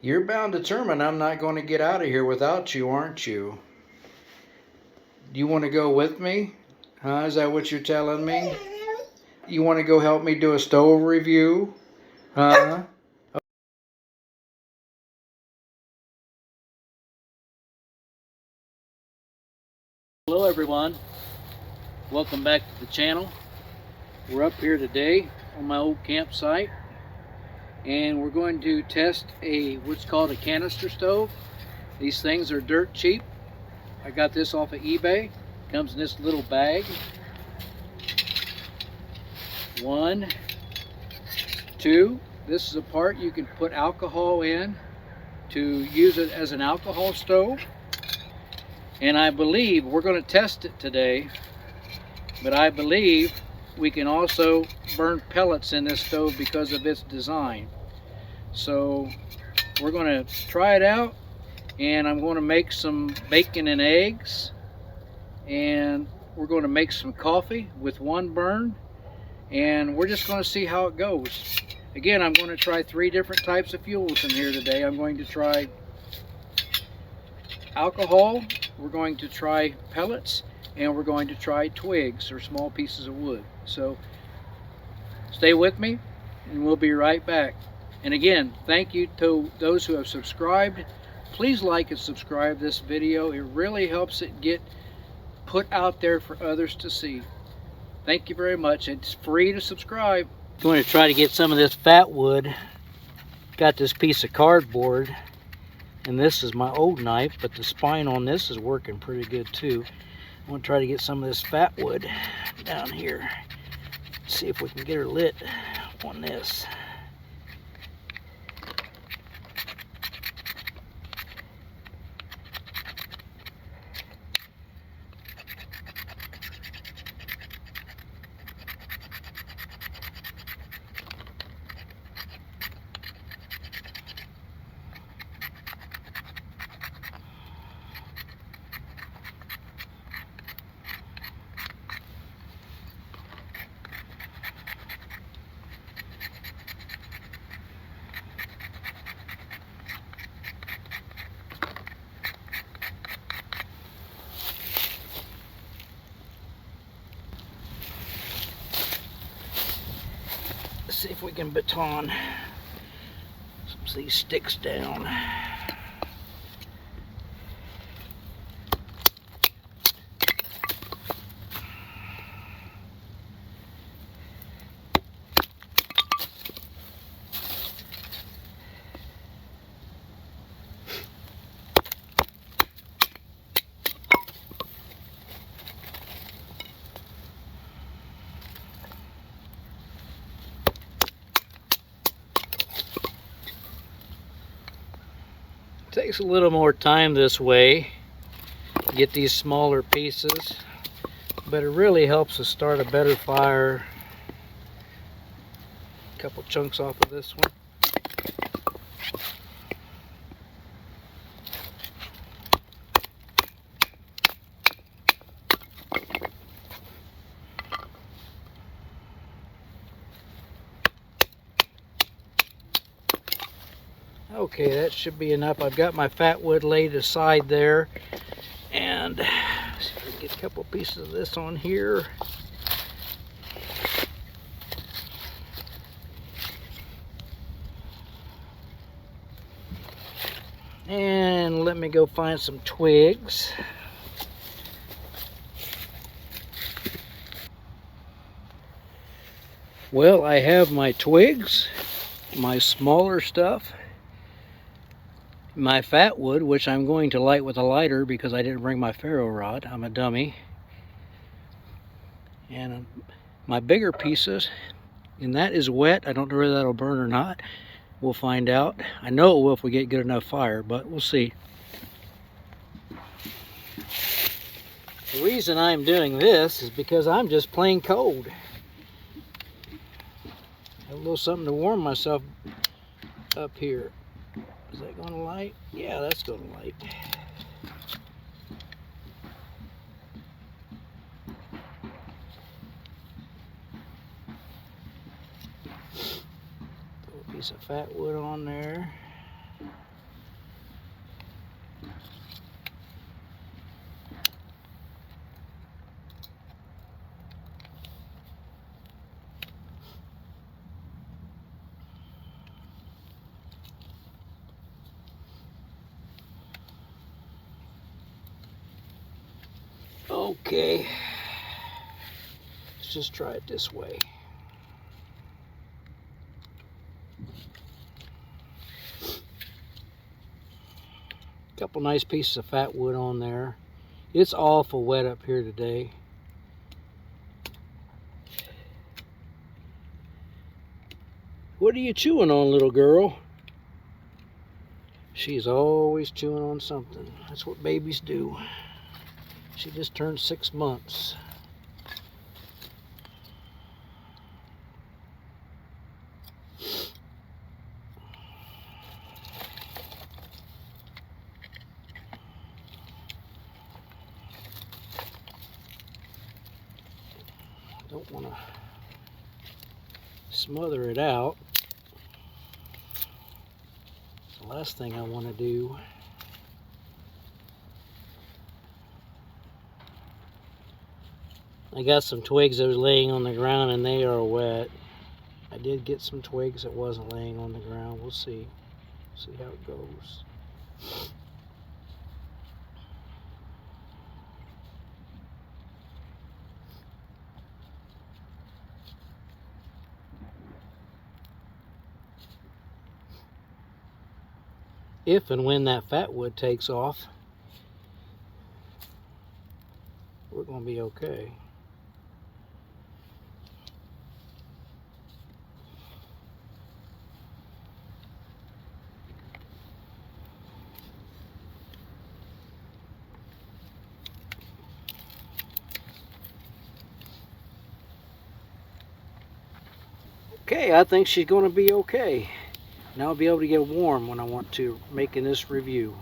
You're bound to determine I'm not going to get out of here without you, aren't you? Do you want to go with me? Huh? Is that what you're telling me? You want to go help me do a stove review? Huh? Hello everyone, welcome back to the channel. We're up here today on my old campsite and we're going to test what's called a canister stove. These things are dirt cheap. I got this off of eBay. Comes in this little bag. 1, 2. This is a part you can put alcohol in to use it as an alcohol stove. And I believe we're going to test it today, but I believe we can also burn pellets in this stove because of its design. So we're going to try it out, and I'm going to make some bacon and eggs, and we're going to make some coffee with one burn, and we're just going to see how it goes. Again, I'm going to try 3 different types of fuels in here today. I'm going to try alcohol, we're going to try pellets, and we're going to try twigs or small pieces of wood. So stay with me and we'll be right back. And again, thank you to those who have subscribed. Please like and subscribe this video. It really helps it get put out there for others to see. Thank you very much. It's free to subscribe. I'm going to try to get some of this fat wood. Got this piece of cardboard, and this is my old knife, but the spine on this is working pretty good too. I'm going to try to get some of this fat wood down here. See if we can get her lit on this. See if we can baton some of these sticks down. Takes a little more time this way to get these smaller pieces, but it really helps us start a better fire. A couple chunks off of this one. Okay, that should be enough. I've got my fat wood laid aside there, and see if we can get a couple pieces of this on here. And let me go find some twigs. Well, I have my twigs, my smaller stuff, my fat wood, which I'm going to light with a lighter because I didn't bring my ferro rod. I'm a dummy. And my bigger pieces, and that is wet. I don't know whether that'll burn or not. We'll find out. I know it will if we get good enough fire, but we'll see. The reason I'm doing this is because I'm just plain cold. Have a little something to warm myself up here. Is that going to light? Yeah, that's going to light. Throw a piece of fat wood on there. Okay, let's just try it this way. Couple nice pieces of fat wood on there. It's awful wet up here today. What are you chewing on, little girl? She's always chewing on something. That's what babies do. She just turned 6 months. Don't want to smother it out. The last thing I want to do. I got some twigs that was laying on the ground and they are wet. I did get some twigs that wasn't laying on the ground. We'll see. See how it goes. If and when that fat wood takes off, we're going to be okay. Okay, I think she's going to be okay. Now I'll be able to get warm when I want to making this review.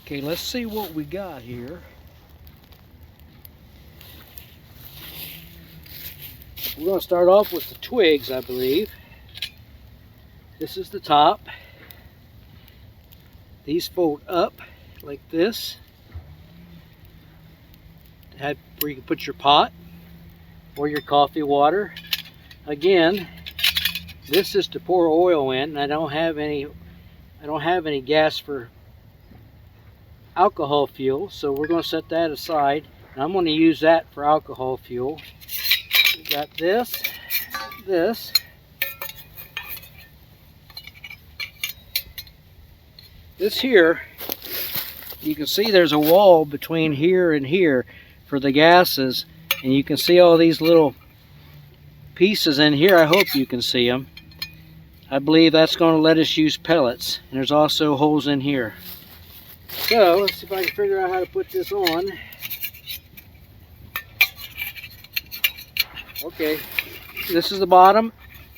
Okay, let's see what we got here. We're going to start off with the twigs, I believe. This is the top. These fold up like this. Where you can put your pot or your coffee water. Again, this is to pour oil in, and I don't have any gas for alcohol fuel, so we're going to set that aside. And I'm going to use that for alcohol fuel. We got this. This here, you can see there's a wall between here and here for the gases, and you can see all these little pieces in here. I hope you can see them. I believe that's going to let us use pellets, and there's also holes in here. So let's see if I can figure out how to put this on. Okay, this is the bottom,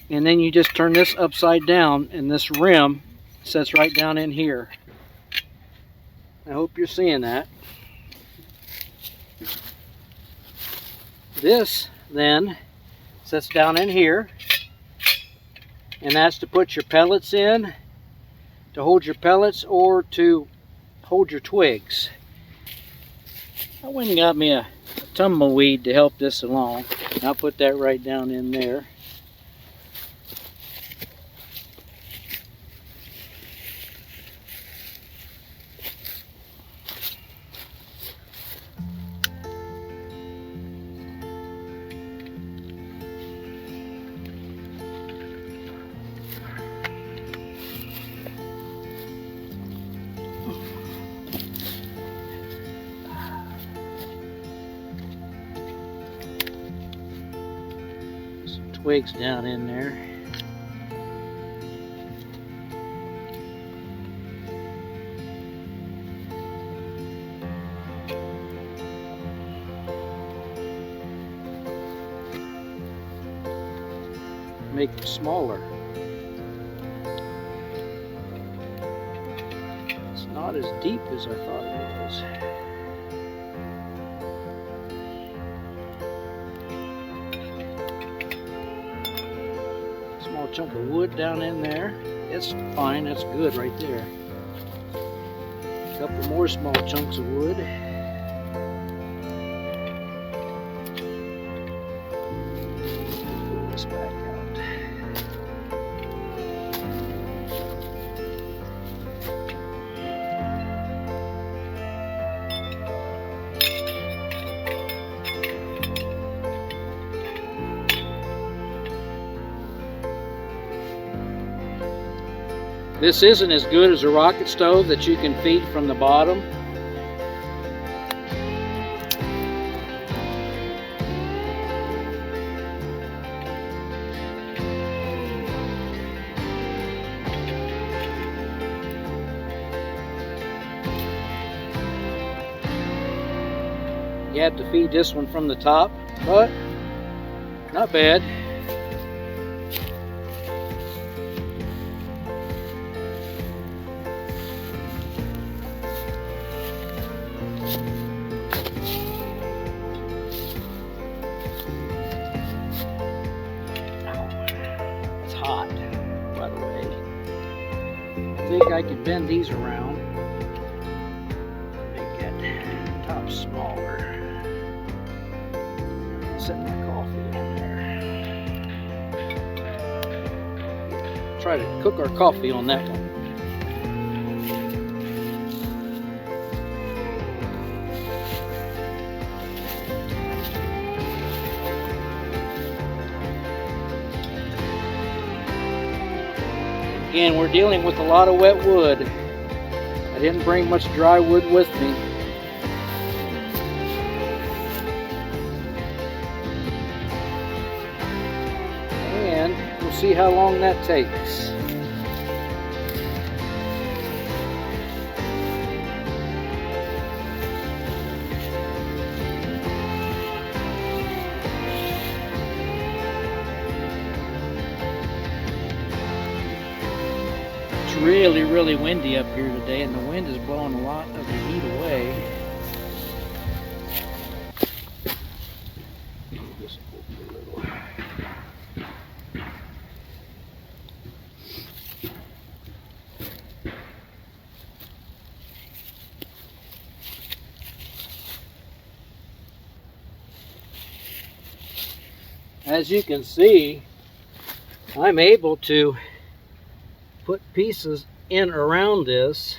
and then you just turn this upside down, and this rim sets right down in here. I hope you're seeing that. This then sets down in here, and that's to put your pellets in, to hold your pellets or to hold your twigs. I went and got me a tumbleweed to help this along. I'll put that right down in there. Twigs down in there. Make them smaller. It's not as deep as I thought it was. Small chunk of wood down in there. It's fine, that's good right there. A couple more small chunks of wood. Pull this back out. This isn't as good as a rocket stove that you can feed from the bottom. You have to feed this one from the top, but not bad. It's hot, by the way. I think I can bend these around. Make that top smaller. Set my coffee in there. Try to cook our coffee on that one. Again, we're dealing with a lot of wet wood. I didn't bring much dry wood with me. And we'll see how long that takes. It's really windy up here today, and the wind is blowing a lot of the heat away. As you can see, I'm able to put pieces in around this,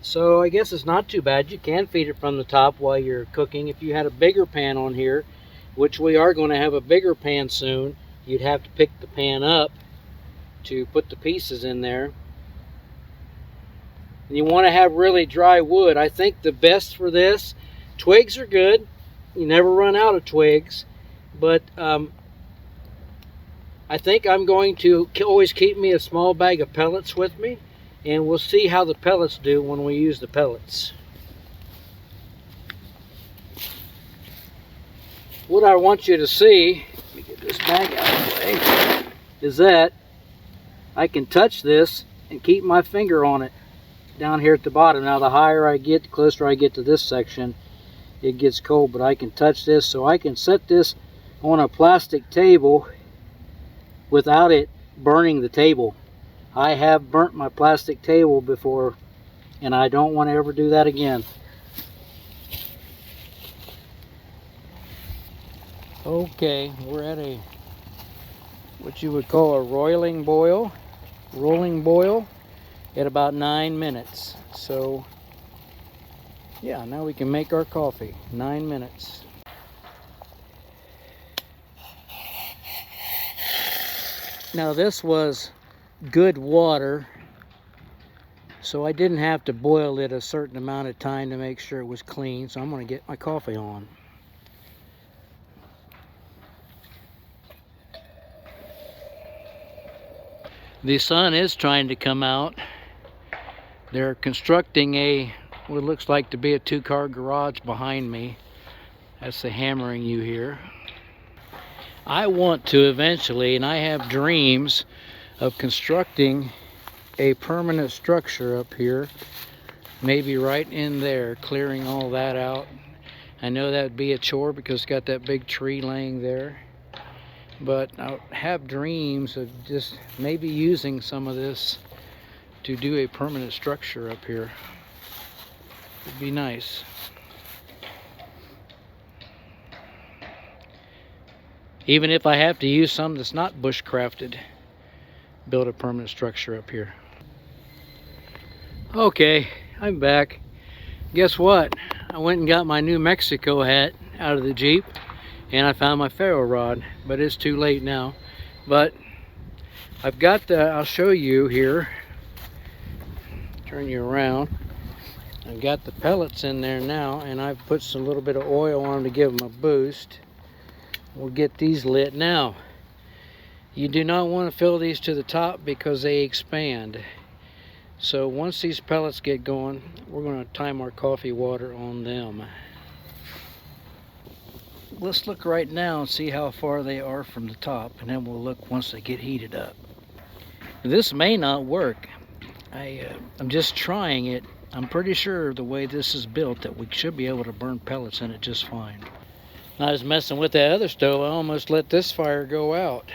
so I guess it's not too bad. You can feed it from the top while you're cooking. If you had a bigger pan on here, which we are going to have a bigger pan soon, you'd have to pick the pan up to put the pieces in there. And you want to have really dry wood. I think the best for this, twigs are good. You never run out of twigs, but I think I'm going to always keep me a small bag of pellets with me, and we'll see how the pellets do when we use the pellets. What I want you to see, let me get this bag out of the way, is that I can touch this and keep my finger on it down here at the bottom. Now the higher I get, the closer I get to this section, it gets cold, but I can touch this, so I can set this on a plastic table without it burning the table. I have burnt my plastic table before, and I don't want to ever do that again. Okay, we're at a what you would call a rolling boil at about 9 minutes. So yeah, now we can make our coffee. 9 minutes. Now this was good water, so I didn't have to boil it a certain amount of time to make sure it was clean. So I'm going to get my coffee on. The sun is trying to come out. They're constructing what looks like to be a 2-car garage behind me. That's the hammering you hear. I want to eventually, and I have dreams of constructing a permanent structure up here, maybe right in there, clearing all that out. I know that'd be a chore because it's got that big tree laying there, but I have dreams of just maybe using some of this to do a permanent structure up here. It'd be nice. Even if I have to use some that's not bushcrafted, build a permanent structure up here. Okay, I'm back. Guess what? I went and got my New Mexico hat out of the Jeep, and I found my ferro rod, but it's too late now. But I've got the, I'll show you here, turn you around. I've got the pellets in there now, and I've put a little bit of oil on them to give them a boost. We'll get these lit now. You do not want to fill these to the top because they expand. So once these pellets get going, we're going to time our coffee water on them. Let's look right now and see how far they are from the top, and then we'll look once they get heated up. This may not work. I'm just trying it. I'm pretty sure the way this is built that we should be able to burn pellets in it just fine. I was messing with that other stove. I almost let this fire go out.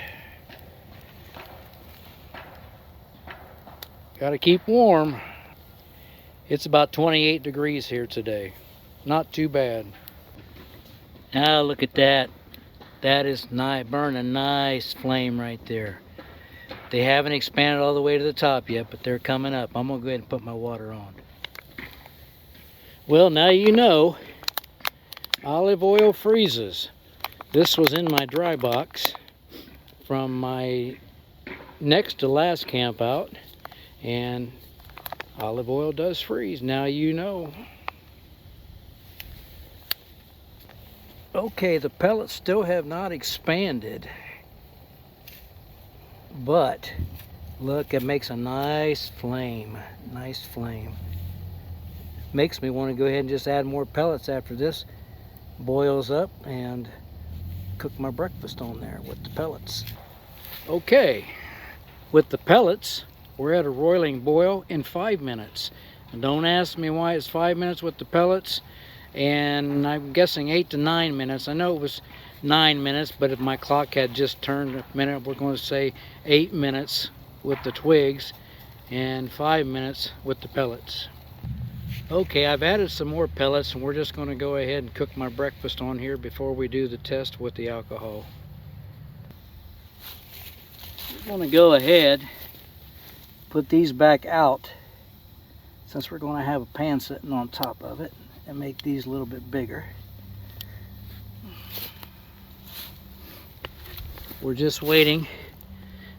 Got to keep warm. It's about 28 degrees here today. Not too bad. Now look at that. That is nice, burning a nice flame right there. They haven't expanded all the way to the top yet, but they're coming up. I'm gonna go ahead and put my water on. Well, now you know, olive oil freezes. This was in my dry box from my next to last camp out, and olive oil does freeze. Now you know. Okay, the pellets still have not expanded, but look, it makes a nice flame. Nice flame. Makes me want to go ahead and just add more pellets after this boils up and cook my breakfast on there with the pellets. Okay, with the pellets, we're at a roiling boil in 5 minutes. And don't ask me why it's 5 minutes with the pellets, and I'm guessing 8 to 9 minutes. I know it was 9 minutes, but if my clock had just turned a minute, we're going to say 8 minutes with the twigs and 5 minutes with the pellets. Okay, I've added some more pellets, and we're just going to go ahead and cook my breakfast on here before we do the test with the alcohol. I'm going to go ahead, put these back out, since we're going to have a pan sitting on top of it, and make these a little bit bigger. We're just waiting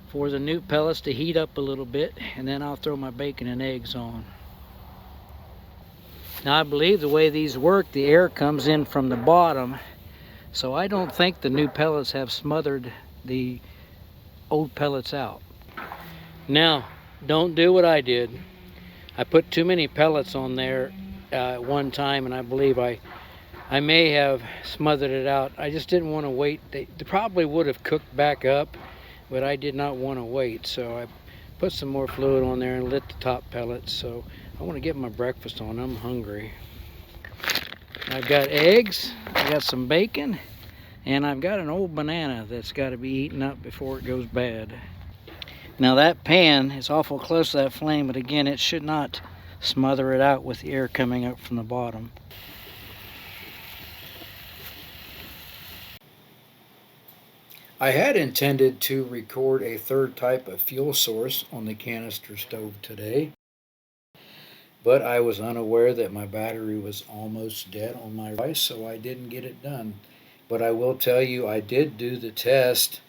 for the new pellets to heat up a little bit, and then I'll throw my bacon and eggs on. Now I believe the way these work, the air comes in from the bottom, so I don't think the new pellets have smothered the old pellets out. Now, don't do what I did. I put too many pellets on there at one time, and I believe I may have smothered it out. I just didn't want to wait. They probably would have cooked back up, but I did not want to wait, so I put some more fluid on there and lit the top pellets. So I want to get my breakfast on. I'm hungry. I've got eggs, I got some bacon, and I've got an old banana that's got to be eaten up before it goes bad. Now that pan is awful close to that flame, but again, it should not smother it out with the air coming up from the bottom. I had intended to record a third type of fuel source on the canister stove today, but I was unaware that my battery was almost dead on my device, so I didn't get it done. But I will tell you, I did do the test.